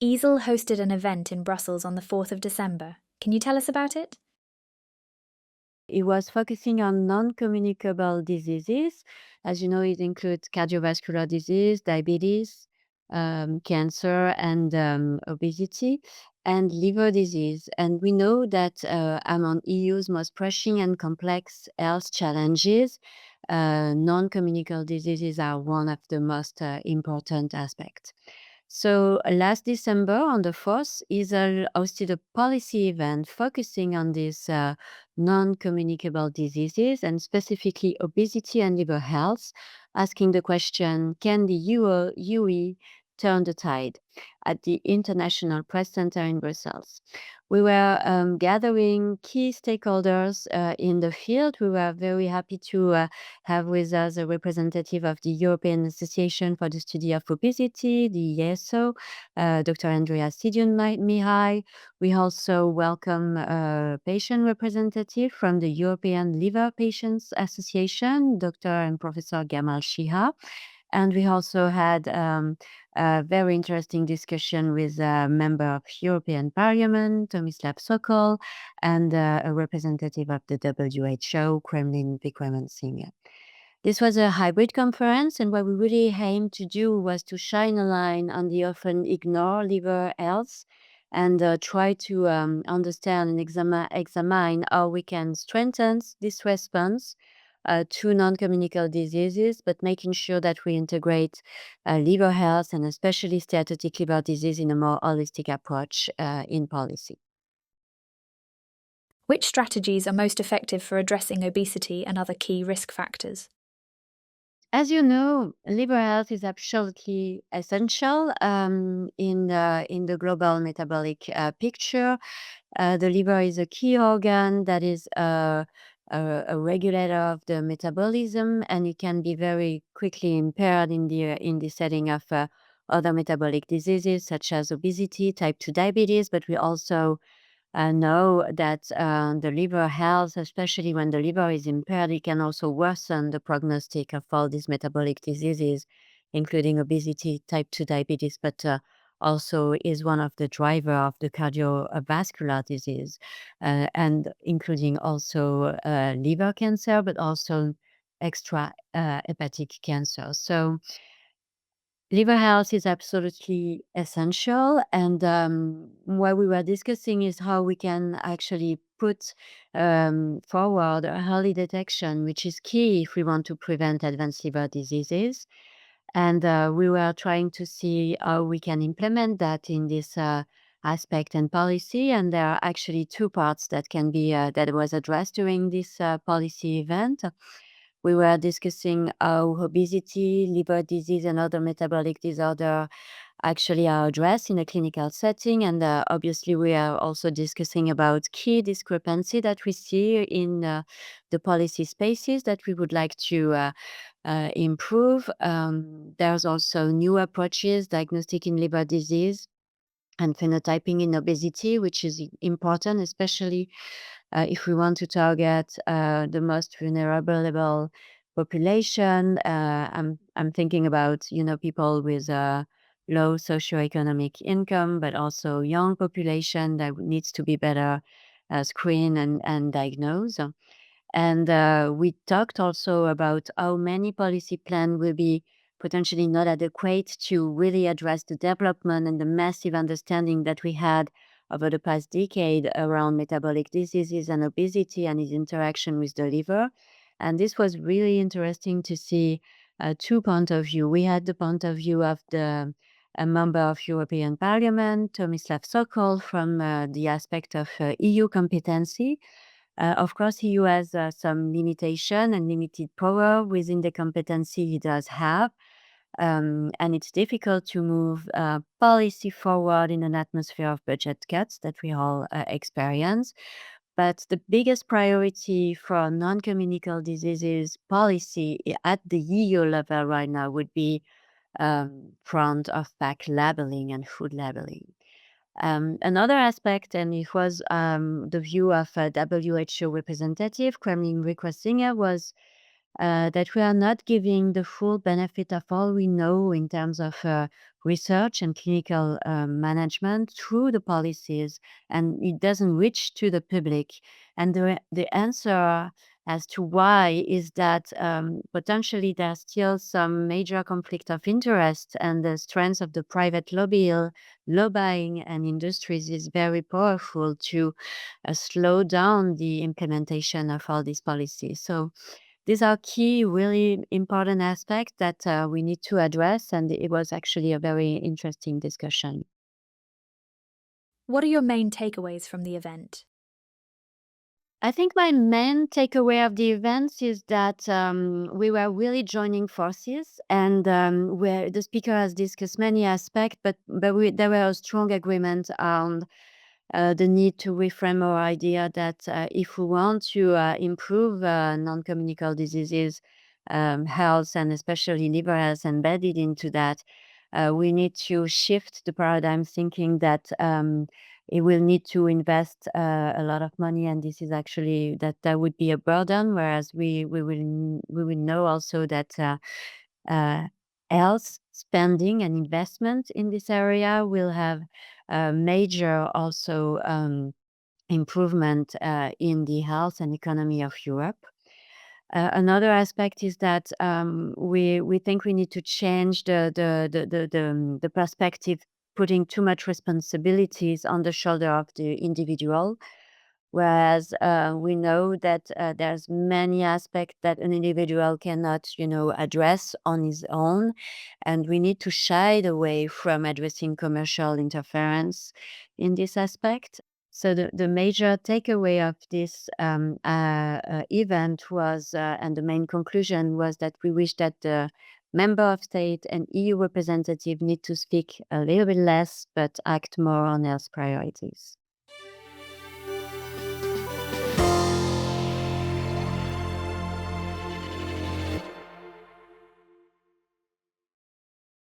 EASL hosted an event in Brussels on the 4th of December. Can you tell us about it? It was focusing on non-communicable diseases. As you know, it includes cardiovascular disease, diabetes, cancer, and obesity, and liver disease. And we know that among EU's most pressing and complex health challenges, non-communicable diseases are one of the most important aspects. So last December, on the 4th, EASL hosted a policy event focusing on these non-communicable diseases and specifically obesity and liver health, asking the question, can the UE turn the tide at the International Press Center in Brussels? We were gathering key stakeholders in the field. We were very happy to have with us a representative of the European Association for the Study of Obesity, the EASO, Dr. Andrea Sidiun-Mihai. We also welcome a patient representative from the European Liver Patients Association, Dr. and Professor Gamal Shiha. And we also had a very interesting discussion with a member of European Parliament, Tomislav Sokol, and a representative of the WHO, Kremlin Vikram Singh. This was a hybrid conference, and what we really aimed to do was to shine a light on the often ignored liver health and try to understand and examine how we can strengthen this response to non-communicable diseases, but making sure that we integrate liver health and especially steatotic liver disease in a more holistic approach in policy. Which strategies are most effective for addressing obesity and other key risk factors? As you know, liver health is absolutely essential in the global metabolic picture. The liver is a key organ that is a regulator of the metabolism, and it can be very quickly impaired in the setting of other metabolic diseases such as obesity, type 2 diabetes. But we also know that the liver health, especially when the liver is impaired, it can also worsen the prognostic of all these metabolic diseases, including obesity, type 2 diabetes, but also is one of the driver of the cardiovascular disease, and including also liver cancer, but also extra hepatic cancer. So liver health is absolutely essential, and what we were discussing is how we can actually put forward early detection, which is key if we want to prevent advanced liver diseases. And we were trying to see how we can implement that in this aspect and policy. And there are actually two parts that can be that was addressed during this policy event. We were discussing how obesity, liver disease, and other metabolic disorder actually are addressed in a clinical setting. And obviously, we are also discussing about key discrepancy that we see in the policy spaces that we would like to improve. There's also new approaches, diagnostic in liver disease and phenotyping in obesity, which is important, especially if we want to target the most vulnerable population. I'm thinking about people with low socioeconomic income, but also young population that needs to be better screened and diagnosed. And we talked also about how many policy plans will be potentially not adequate to really address the development and the massive understanding that we had over the past decade around metabolic diseases and obesity and its interaction with the liver. And this was really interesting to see two points of view. We had the point of view of a member of European Parliament, Tomislav Sokol, from the aspect of EU competency. Of course, EU has some limitation and limited power within the competency he does have. And it's difficult to move policy forward in an atmosphere of budget cuts that we all experience. But the biggest priority for non-communicable diseases policy at the EU level right now would be front of pack labeling and food labeling. Another aspect, and it was the view of a WHO representative, Kremlin Vikram Singh, was that we are not giving the full benefit of all we know in terms of research and clinical management through the policies, and it doesn't reach to the public. And the answer as to why is that potentially there's still some major conflict of interest, and the strength of the private lobbying and industries is very powerful to slow down the implementation of all these policies. So these are key, really important aspects that we need to address, and it was actually a very interesting discussion. What are your main takeaways from the event? I think my main takeaway of the events is that we were really joining forces, and where the speaker has discussed many aspects, but there were a strong agreement on the need to reframe our idea that if we want to improve non-communicable diseases health, and especially liver health embedded into that, we need to shift the paradigm thinking that it will need to invest a lot of money, and this is actually that would be a burden, whereas we will know also that uh, health spending and investment in this area will have a major also improvement in the health and economy of Europe. Another aspect is that we think we need to change the perspective, putting too much responsibilities on the shoulder of the individual, whereas we know that there's many aspects that an individual cannot, address on his own, and we need to shy away from addressing commercial interference in this aspect. So the major takeaway of this event was, and the main conclusion was, that we wish that the member of state and EU representative need to speak a little bit less, but act more on health priorities.